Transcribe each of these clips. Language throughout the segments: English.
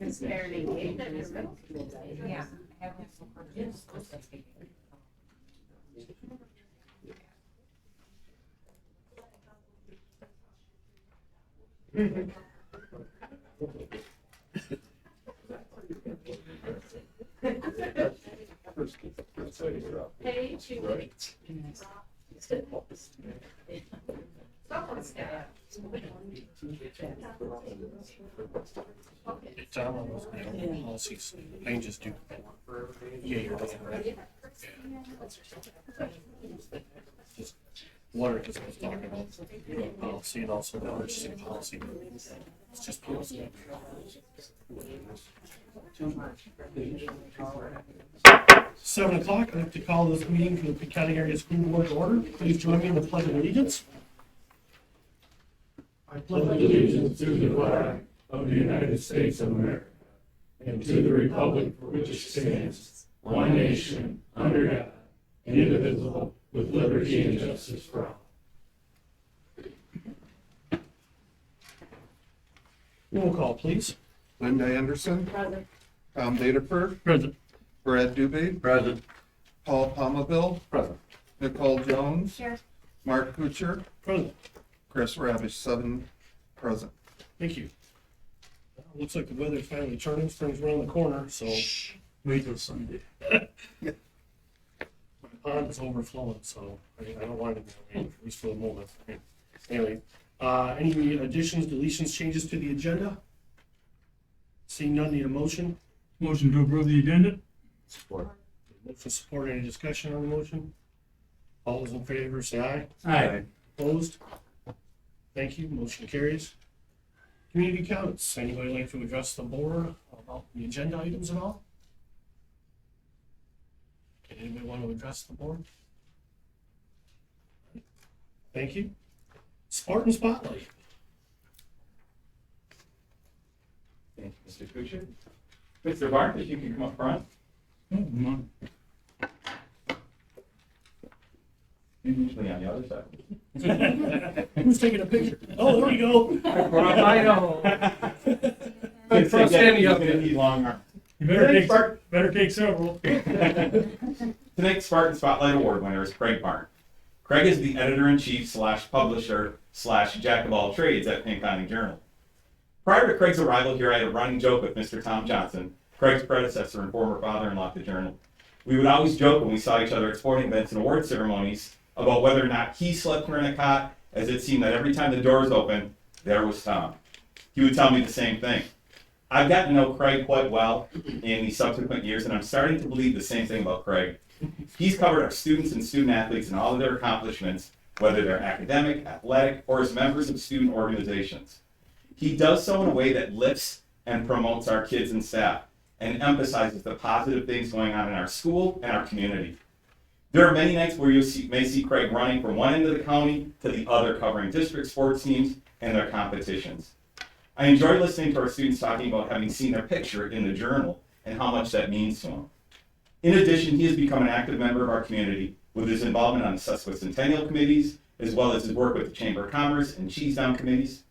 It's fairly late, isn't it? Yeah. Hey, she wait. It's on those policies. I can just do. Yeah, you're looking right. Just water because I was talking about policy and also the emergency policy. It's just policy. 7 o'clock, I'd like to call this meeting for the Pinconning Area School Board to order. Please join me in the Pledge of Allegiance. I pledge allegiance to the flag of the United States of America and to the republic for which it stands, one nation, under God, indivisible, with liberty and justice for all. Roll call, please. Linda Anderson. Present. Tom Dataford. Present. Brad Doobie. Present. Paul Palmaville. Present. Nicole Jones. Here. Mark Kuchar. Present. Chris Ravish, 7 present. Thank you. Looks like the weather's finally turning, spring's around the corner, so. Wait till Sunday. My pond is overflowing, so I don't want it to be rain, at least for the moment. Anyway, any additions, deletions, changes to the agenda? Seeing none, need a motion? Motion to approve the agenda? Support. Motion support, any discussion on the motion? All those in favor, say aye. Aye. Opposed? Thank you, motion carries. Community comments, anybody like to address the board about the agenda items at all? Anybody want to address the board? Thank you. Spartan Spotlight. Thank you, Mr. Kuchar. Mr. Barnes, if you can come up front. Oh, come on. Usually on the other side. Who's taking a picture? Oh, there we go. First standing up. Need long arms. You better take several. Tonight's Spartan Spotlight Award winner is Craig Barnes. Craig is the editor-in-chief / publisher / jack of all trades at Pinconning Journal. Prior to Craig's arrival here, I had a running joke with Mr. Tom Johnson, Craig's predecessor and former father-in-law to the Journal. We would always joke when we saw each other at sporting events and award ceremonies about whether or not he slept in a cot, as it seemed that every time the doors opened, there was Tom. He would tell me the same thing. I've gotten to know Craig quite well in the subsequent years, and I'm starting to believe the same thing about Craig. He's covered our students and student athletes and all of their accomplishments, whether they're academic, athletic, or as members of student organizations. He does so in a way that lifts and promotes our kids and staff and emphasizes the positive things going on in our school and our community. There are many nights where you may see Craig running from one end of the county to the other, covering district sports teams and their competitions. I enjoy listening to our students talking about having seen their picture in the Journal and how much that means to them. In addition, he has become an active member of our community with his involvement on the sesquicentennial committees, as well as his work with the Chamber of Commerce and Cheese Down committees.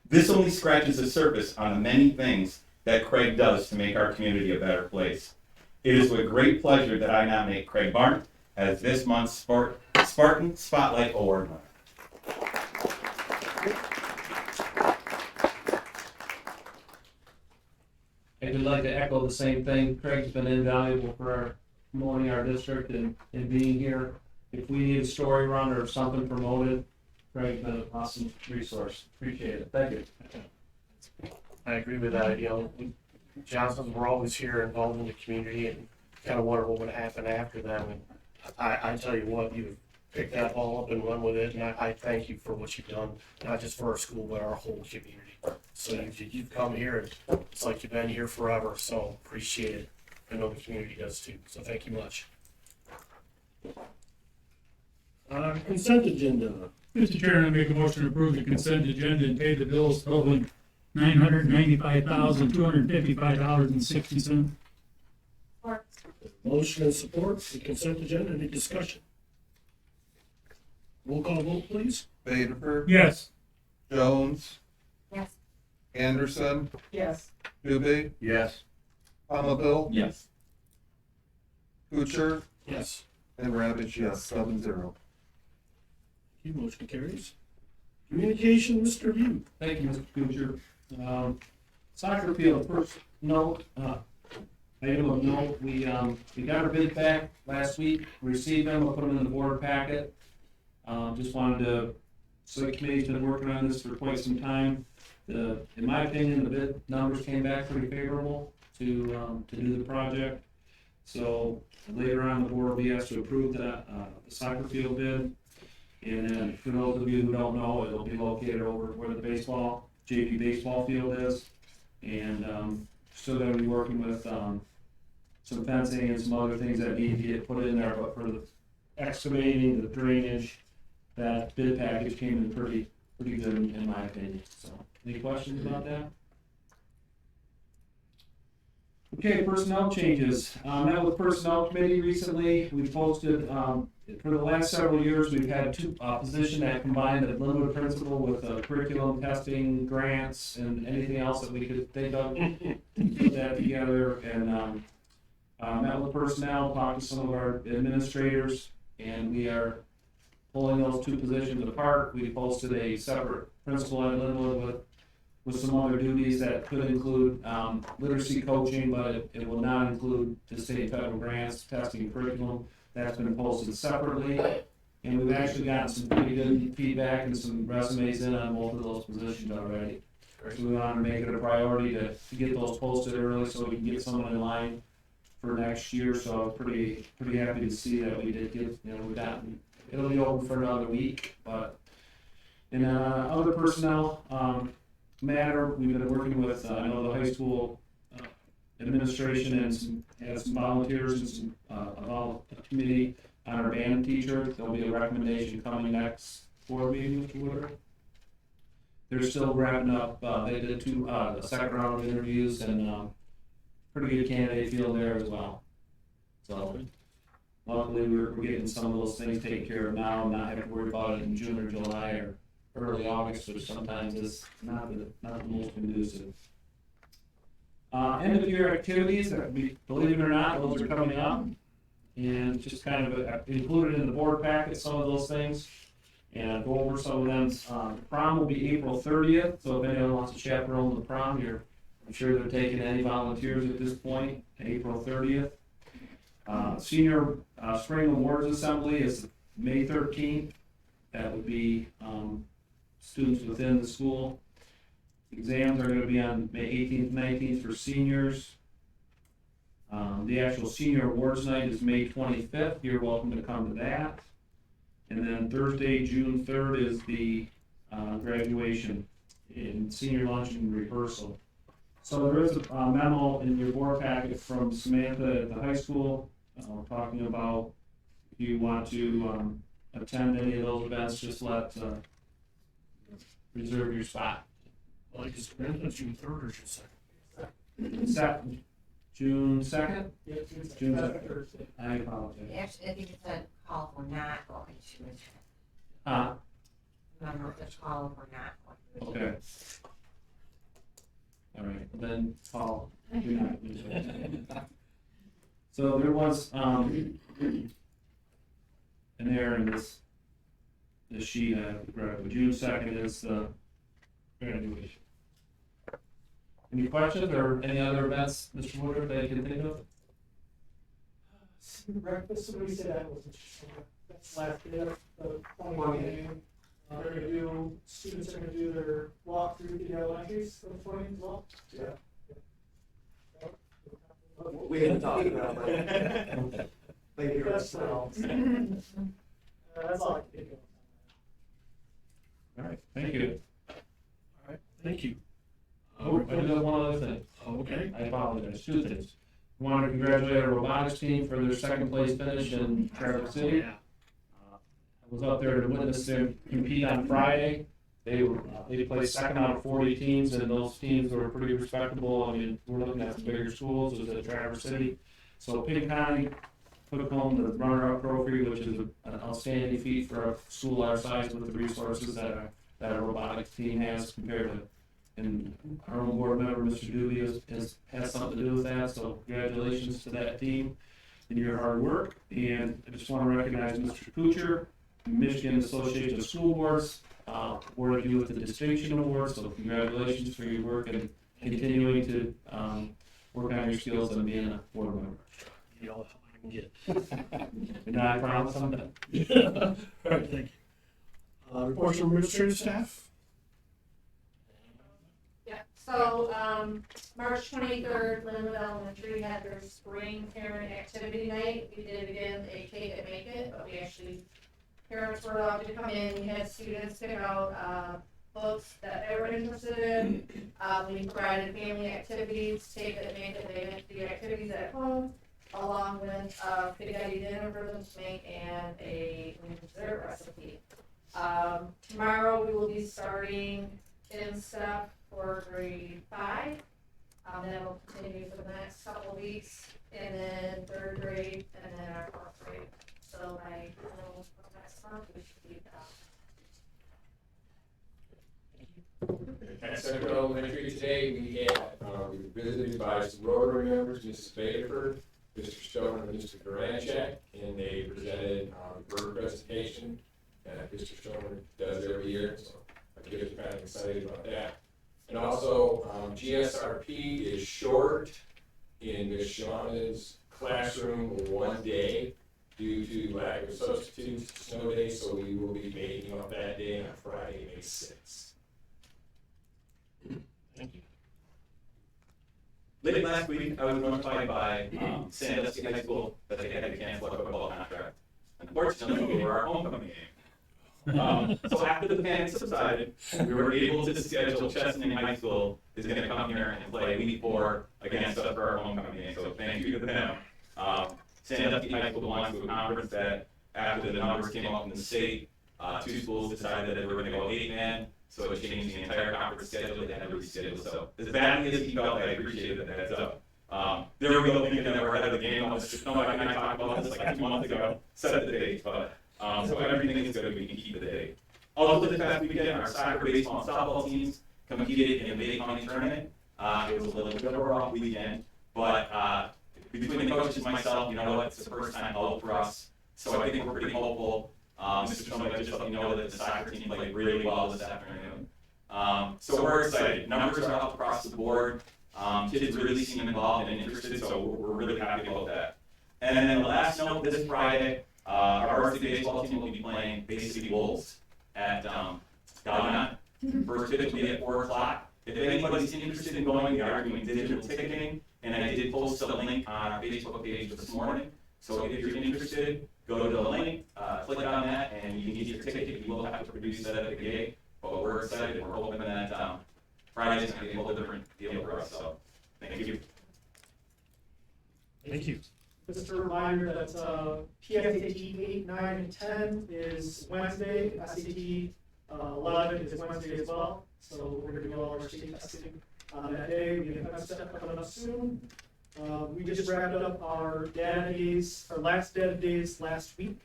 This only scratches the surface on the many things that Craig does to make our community a better place. It is with great pleasure that I nominate Craig Barnes as this month's Spartan Spotlight Award winner. I would like to echo the same thing. Craig's been invaluable for promoting our district and being here. If we need a story run or something promoted, Craig's been an awesome resource. Appreciate it. Thank you. I agree with that. Johnsons were always here involved in the community and kind of wonder what would happen after them. And I tell you what, you picked that ball up and run with it, and I thank you for what you've done, not just for our school, but our whole community. So you've come here, and it's like you've been here forever, so appreciate it. I know the community does too, so thank you much. Consent agenda. Mr. Chairman, I make a motion to approve the consent agenda and pay the bills totaling $995,255.60. Motion and support for the consent agenda. Any discussion? Roll call vote, please. Dataford. Yes. Jones. Yes. Anderson, Yes. Dubé, Yes. Palmville, Yes. Kuchar, Yes. and Ravitch, yes, 7-0. Motion carries. Communication, Mr. View. Thank you, Mr. Kuchar. Soccer field, first note, item of note, we got our bid back last week, received them, we'll put them in the board packet. Just wanted to, so the committee's been working on this for quite some time. In my opinion, the bid numbers came back pretty favorable to do the project. So later on, the board will be asked to approve the soccer field bid. And then for those of you who don't know, it'll be located over where the JV baseball field is. And still gonna be working with some fencing and some other things that need to get put in there, but for the excavating, the drainage, that bid package came in pretty good in my opinion. So, any questions about that? Okay, personnel changes. Met with personnel committee recently. We posted, for the last several years, we've had two positions that combined a limited principal with curriculum testing, grants, and anything else that we could think of. Put that together and met with personnel, talked to some of our administrators, and we are pulling those two positions apart. We posted a separate principal at Linwood with some other duties that could include literacy coaching, but it will not include the state and federal grants, testing, curriculum. That's been posted separately, and we've actually gotten some pretty good feedback and some resumes in on both of those positions already. So we want to make it a priority to get those posted early so we can get someone in line for next year. So I was pretty happy to see that we did get, we've gotten, it'll be open for another week, but in other personnel matter, we've been working with, I know the high school administration and some volunteers and some a committee on our band teacher. There'll be a recommendation coming next board meeting, Mr. Woodard. They're still wrapping up, they did a second round of interviews and pretty good candidate field there as well. So luckily we're getting some of those things taken care of now and not having to worry about it in June or July or early August, which sometimes is not the most conducive. End of year activities, believe it or not, those are coming up. And just kind of included in the board packet, some of those things. And go over some of them. Prom will be April 30th, so if anyone wants to chaperone the prom, I'm sure they're taking any volunteers at this point, April 30th. Senior Spring Awards Assembly is May 13th. That would be students within the school. Exams are going to be on May 18th, 19th for seniors. The actual senior awards night is May 25th. You're welcome to come to that. And then Thursday, June 3rd is the graduation in senior lunch and rehearsal. So there is a memo in your board packet from Samantha at the high school talking about if you want to attend any of those events, just reserve your spot. Like it's June 3rd or June 2nd. June 2nd? Yeah, June 2nd. I apologize. Actually, I think it said call for not going to attend. Remember the call for not going to attend. Okay. All right, then Paul, you're not. So there was, an error in this sheet, but June 2nd is the graduation. Any questions or any other events, Mr. Woodard, that you can think of? Breakfast, somebody said that was that's last day of the 20th meeting. They're gonna do, students are gonna do their walk through the elementaries for the 20th as well. We didn't talk about that. Maybe That's yourself. That's all I can think of. All right, thank you. All right, thank you. Oh, I do have one other thing. Okay. I apologize, two things. I want to congratulate our robotics team for their second place finish in Traverse City. I was up there to witness them compete on Friday. They played second out of 40 teams, and those teams were pretty respectable. I mean, we're looking at some bigger schools, it was at Traverse City. So Pinconning took home the runner-up trophy, which is an outstanding feat for a school our size with the resources that a robotics team has compared to and our own board member, Mr. Dooley, has had something to do with that, so congratulations to that team and your hard work. And I just want to recognize Mr. Kuchar, Michigan Association of School Boards, awarded you with the Distinction Award, so congratulations for your work and continuing to work on your skills and being a board member. You know, I can get. And I promise I'm done. All right, thank you. Reports from administrative staff? Yeah, so, March 23rd, Linwood Elementary had their spring parent activity night. We did again a Take It, Make It, but we actually, parents were allowed to come in, we had students pick out, books that they were interested in. We provided family activities, Take It, Make It, they make the activities at home, along with, spaghetti dinner for them to make and a dessert recipe. Tomorrow we will be starting in stuff for grade 5. Then we'll continue for the next couple of weeks, and then 3rd grade, and then our 4th grade. So by next month, we should be done. At Central Elementary today, we were visited by some Rotary members, Mrs. Badeford, Mr. Stone, and Mr. Durancheck, and they presented bird presentation that Mr. Stone does every year, so I get kind of excited about that. And also, GSRP is short in Ms. Shauna's classroom one day due to lack of substitutes, snow day, so we will be making up that day on Friday, May 6th. Thank you. Late last week, I was notified by Sandusky High School that they had to cancel a football contract. Unfortunately, we were our homecoming game. So after the panic subsided, we were able to schedule Chesaning High School is going to come here and play week 4 against us for our homecoming game. So thank you to them. Sandusky High School belongs to a conference that, after the numbers came up in the state, 2 schools decided that they were going to go 8-man. So it changed the entire conference schedule. They had to reschedule. So as badly as he felt, I appreciated that heads up. There we go, thinking that we're ahead of the game. I was just, no, I talked about this like 2 months ago, set the date, but so everything is good. We can keep the date. Also, this past weekend, our soccer, baseball, and softball teams competed in a Bay County tournament. It was a little bit of a rough weekend, but between the coaches and myself, you know what, it's the first time out for us. So I think we're pretty hopeful. Mr. Trump, I just let you know that the soccer team played really well this afternoon. So we're excited. Numbers are up across the board. Kids really seem involved and interested, so we're really happy about that. And then the last note, this Friday, our varsity baseball team will be playing Bay City Wolves at Gallion. First pitch will be at 4 o'clock. If anybody's interested in going, we are doing digital ticketing, and I did post a link on our Facebook page this morning. So if you're interested, go to the link, click on that, and you can get your ticket. You will have to produce that at the gate, but we're excited. We're hoping that Friday's going to be a little different deal for us. So thank you. Thank you. Just a reminder that PSAT 8, 9, and 10 is Wednesday. SAT 11 is Wednesday as well. So we're going to do all our state testing on that day. We have step coming up soon. We just wrapped up our data days, our last data days last week.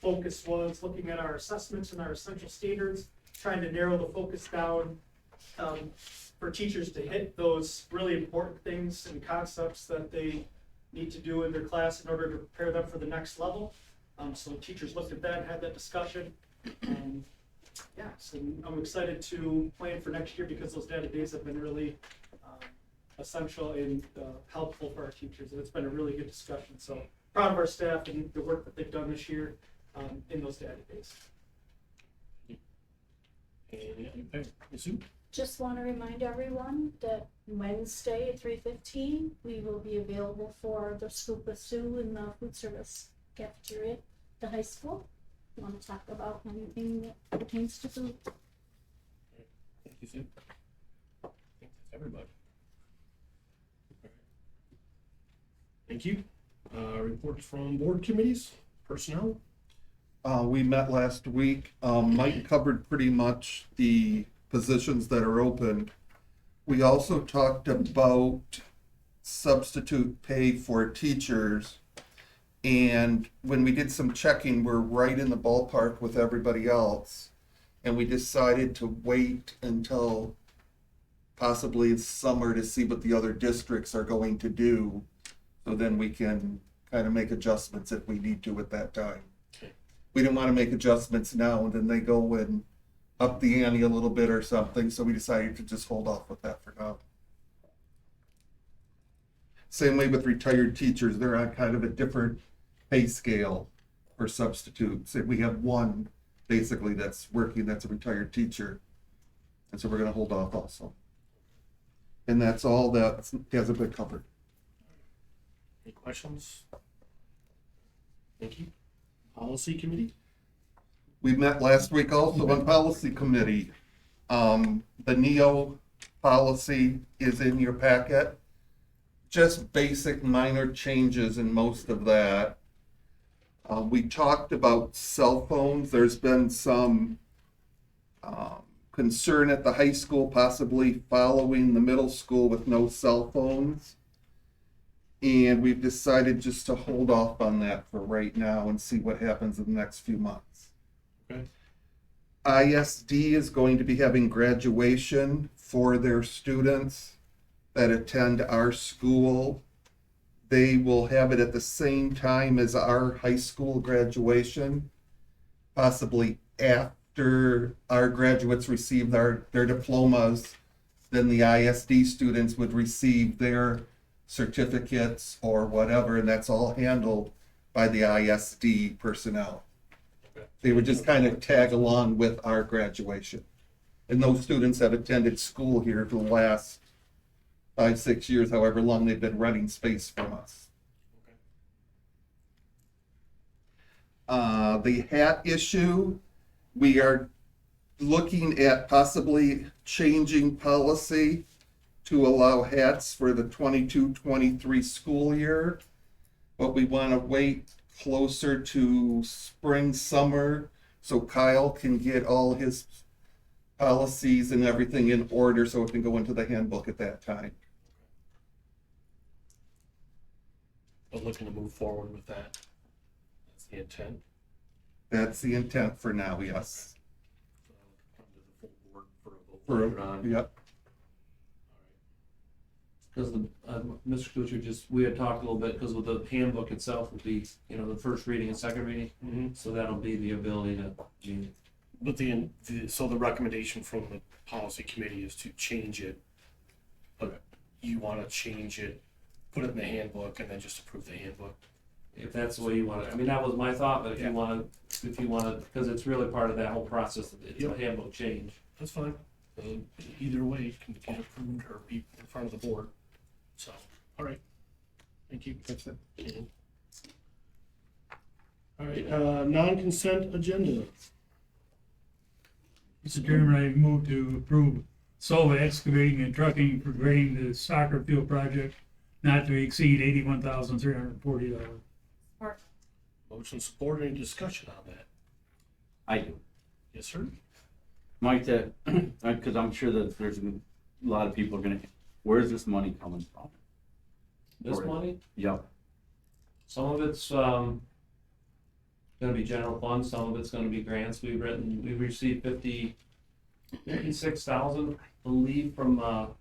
Focus was looking at our assessments and our essential standards, trying to narrow the focus down for teachers to hit those really important things and concepts that they need to do in their class in order to prepare them for the next level. So teachers looked at that and had that discussion. Yeah, so I'm excited to plan for next year because those data days have been really essential and helpful for our teachers, and it's been a really good discussion. So proud of our staff and the work that they've done this year in those data days. Just want to remind everyone that Wednesday at 3:15, we will be available for the Scoop with Sue in the food service cafeteria at the high school. We want to talk about anything that pertains to food. Thank you, Sue. I think that's everybody. Thank you. Reports from board committees, personnel. We met last week. Mike covered pretty much the positions that are open. We also talked about substitute pay for teachers. And when we did some checking, we're right in the ballpark with everybody else. And we decided to wait until possibly this summer to see what the other districts are going to do. So then we can kind of make adjustments if we need to at that time. Okay. We didn't want to make adjustments now and then they go and up the ante a little bit or something, so we decided to just hold off with that for now. Same way with retired teachers, they're on kind of a different pay scale for substitutes. We have one basically that's working, that's a retired teacher. And so we're gonna hold off also. And that's all that hasn't been covered. Any questions? Thank you. Policy committee? We met last week also on policy committee. The NEO policy is in your packet. Just basic minor changes in most of that. We talked about cell phones. There's been some concern at the high school possibly following the middle school with no cell phones. And we've decided just to hold off on that for right now and see what happens in the next few months. Okay. ISD is going to be having graduation for their students that attend our school. They will have it at the same time as our high school graduation, possibly after our graduates receive their diplomas. Then the ISD students would receive their certificates or whatever, and that's all handled by the ISD personnel. They would just kind of tag along with our graduation. And those students have attended school here for the last 5-6 years, however long they've been renting space from us. The hat issue, we are looking at possibly changing policy to allow hats for the 22-23 school year. But we want to wait closer to spring, summer, so Kyle can get all his policies and everything in order so it can go into the handbook at that time. But looking to move forward with that. That's the intent. That's the intent for now, yes. So come to the full board for a vote later on. Yep. Because Mr. Kuchar we had talked a little bit, because with the handbook itself would be, the first reading and second reading. Mm-hmm. So that'll be the ability to, But so the recommendation from the policy committee is to change it. But you want to change it, put it in the handbook, and then just approve the handbook. if that's the way you want it. I mean, that was my thought, but if you want to, because it's really part of that whole process, it's a handbook change. That's fine. Either way, it can get approved or be in front of the board. So, all right. Thank you. That's it. Mhm. All right, non-consent agenda. Mr. Chairman, I move to approve Solva excavating and trucking for grading the soccer field project not to exceed $81,340. Motion support, any discussion on that? I do. Yes, sir? Mike, because I'm sure that there's a lot of people are gonna, where's this money coming from? This money, Yep. some of it's gonna be general funds, some of it's gonna be grants. We received 56,000, I believe, from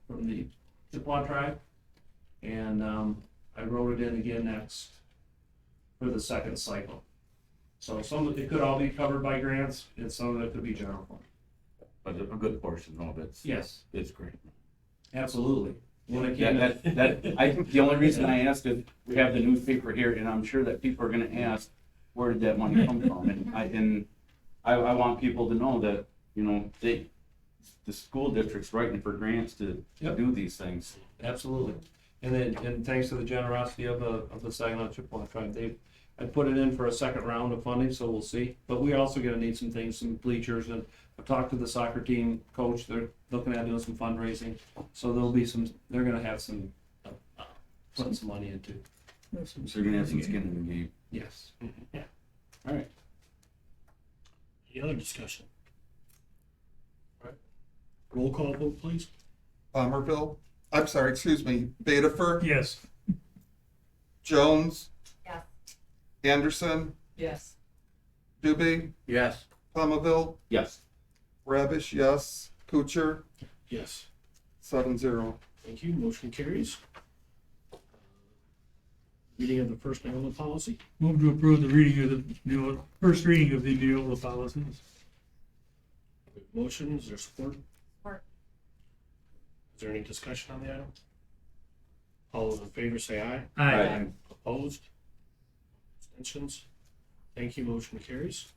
the Chippewa tribe. And I wrote it in again next for the second cycle. So some of it could all be covered by grants, and some of it could be general fund. But a good portion of Yes, it's great. absolutely. When it came I think the only reason I asked is we have the newspaper here, and I'm sure that people are gonna ask, where did that money come from? And I want people to know that, the school district's writing for grants to Yep. do these things. Absolutely. And thanks to the generosity of the Saginaw Chippewa tribe, I put it in for a second round of funding, so we'll see. But we're also gonna need some things, some bleachers, and I've talked to the soccer team coach, they're looking at doing some fundraising. So they're gonna have some, putting some money into. So you're gonna have some skin in the game. Yes. All right. Any other discussion? All right. Roll call vote, please. Bedifer, Yes. Jones, Yes. Anderson, Yes. Dubé, Yes. Palmaville, Yes. Rabish, yes, Kuchar, Yes. 7-0. Thank you, motion carries. Reading of the first Neola policy. Move to approve the reading of the new, first reading of the Neola policies. Motion, is there support? Support. Is there any discussion on the item? All those in favor say aye. Aye. Opposed? Abstentions? Thank you, motion carries.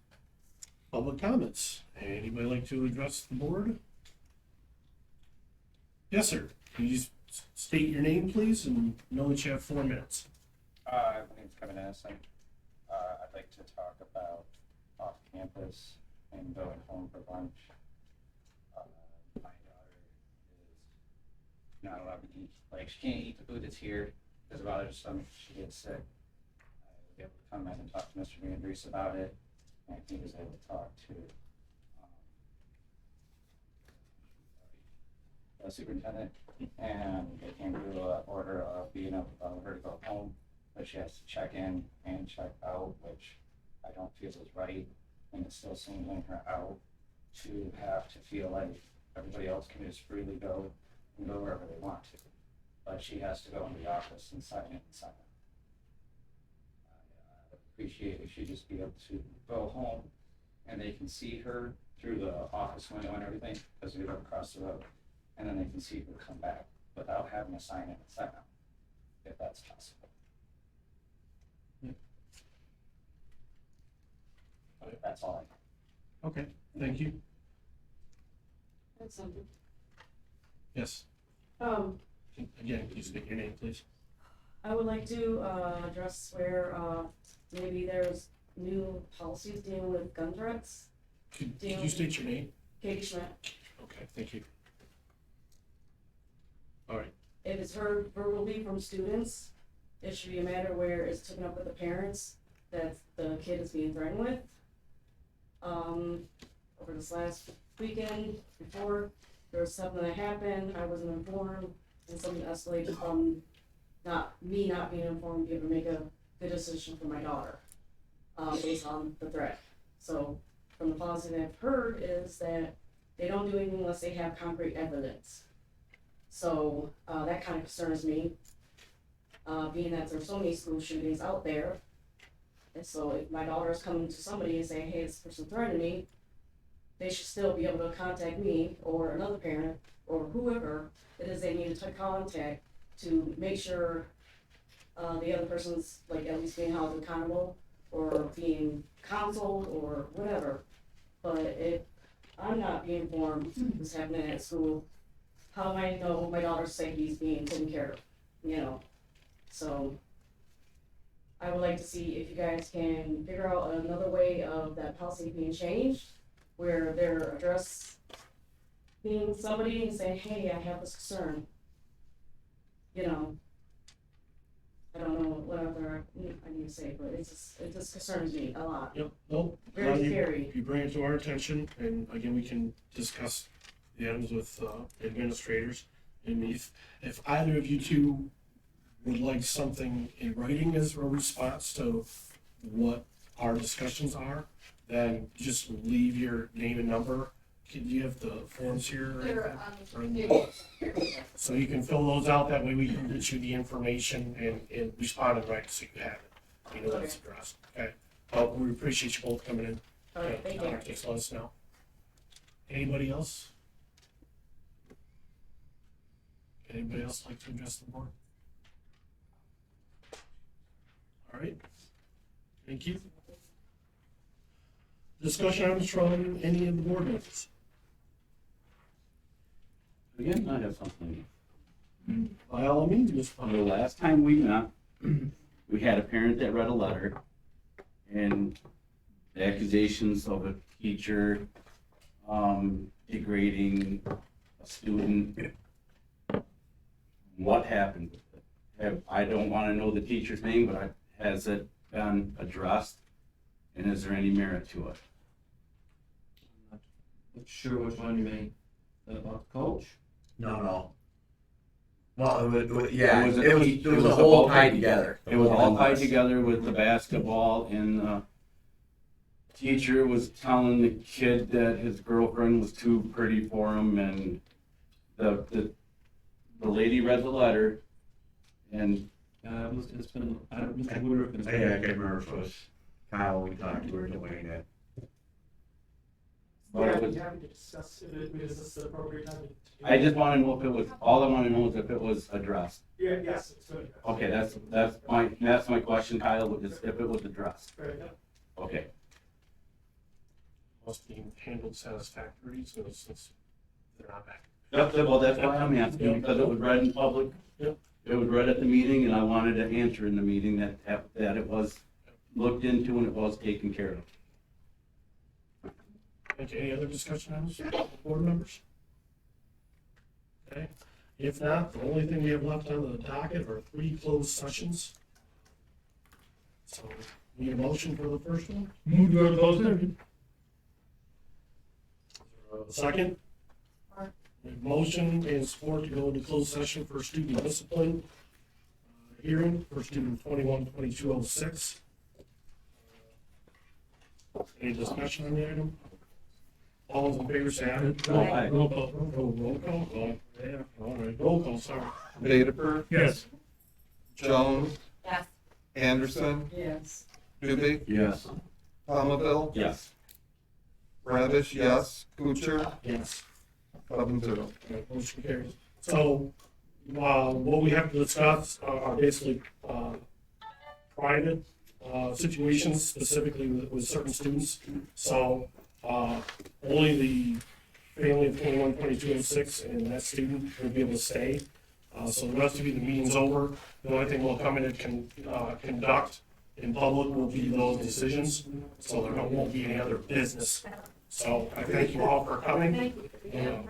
Public comments. Anybody like to address the board? Yes, sir. Can you just state your name, please, and know that you have 4 minutes? My name's Kevin Addison. I'd like to talk about off campus and going home for lunch. My daughter is not allowed to eat, like she can't eat the food that's here because of her stomach. She gets sick. I was able to come in and talk to Mr. Andrews about it, and he was able to talk to the superintendent, and they came to an order of being able to allow her to go home. But she has to check in and check out, which I don't feel is right, and it's still singling her out to have to feel like everybody else can just freely go and go wherever they want to. But she has to go in the office and sign it and sign it. I would appreciate if she just be able to go home and they can see her through the office window and everything, because we live across the road, and then they can see her come back without having to sign in and sign out, if that's possible. That's all I have. Okay, thank you. That's something. Yes. Again, can you state your name, please? I would like to address where maybe there's new policies dealing with gun threats. Could you state your name? Katie Schmidt. Okay, thank you. All right. If it's heard verbally from students, it should be a matter where it's taken up with the parents that the kid is being threatened with. Over this last weekend, before, there was something that happened, I wasn't informed, and something escalated from not being informed, be able to make a good decision for my daughter, based on the threat. So, from the policy that I've heard is that they don't do anything unless they have concrete evidence. So, that kind of concerns me, being that there's so many school shootings out there. And so if my daughter is coming to somebody and saying, hey, this person threatened me, they should still be able to contact me or another parent or whoever it is they need to contact to make sure the other person's like at least being held accountable or being counseled or whatever. But if I'm not being informed what's happening at school, how do I know my daughter's safety is being taken care of? You know, so I would like to see if you guys can figure out another way of that policy being changed, where they're addressing somebody and saying, hey, I have this concern. You know, I don't know what other I need to say, but it just concerns me a lot. Yep, no. Very scary. You bring it to our attention, and again, we can discuss the items with administrators. And if either of you two would like something in writing as a response to what our discussions are, then just leave your name and number. Do you have the forms here? They're on the So you can fill those out, that way we can get you the information and respond in writing so you have it. You know what it's addressed, okay? But we appreciate you both coming in. All right, thank you. Just let us know. Anybody else? Anybody else like to address the board? All right, thank you. Discussion items from any of the board members? Again, I have something. By all means, Ms. The last time we met, we had a parent that read a letter and the accusations of a teacher degrading a student. What happened with it? I don't want to know the teacher's name, but has it been addressed? And is there any merit to it? Not sure which one you mean. About the coach? No. Well, it was It was a whole tied together. It was all tied together with the basketball, and the teacher was telling the kid that his girlfriend was too pretty for him, and the the lady read the letter, and It's been, I don't, Mr. Woodruff. I can't remember if it was Kyle we talked to or Dwayne that. Yeah, I'd be happy to discuss if it is the appropriate time. I just wanna know if it was, all I wanna know is if it was addressed. Yeah, yes, it's good. Okay, that's my question, Kyle, is if it was addressed. Right, yeah. Okay, Must be handled satisfactorily, so since they're not back. well, that's why I'm asking, because it was read in public. Yep. It was read at the meeting, and I wanted to answer in the meeting that it was looked into and it was taken care of. Okay, any other discussion on this, board members? Okay, if not, the only thing we have left on the docket are 3 closed sessions. So, need a motion for the first one? Move to go to closed session. Second? We have motion and support to go into closed session for student discipline hearing for student 21-2206. Any discussion on the item? All those in favor say aye. Aye. Roll call. Roll call. Yeah, all right, roll call, sorry. Vederper, Yes. Jones, Yes. Anderson, Yes. Dubie, Yes. Palmaville, Yes. Radish, yes, Kuchar, Yes. 7-0. Alright, motion carries. So, what we have to discuss are basically, private, situations specifically with certain students. So, only the family of 21-2206 and that student will be able to stay. So the rest of you, the meeting's over. The only thing we'll come in and conduct in public will be those decisions. So there won't be any other business. So I thank you all for coming. Thank you. Yeah.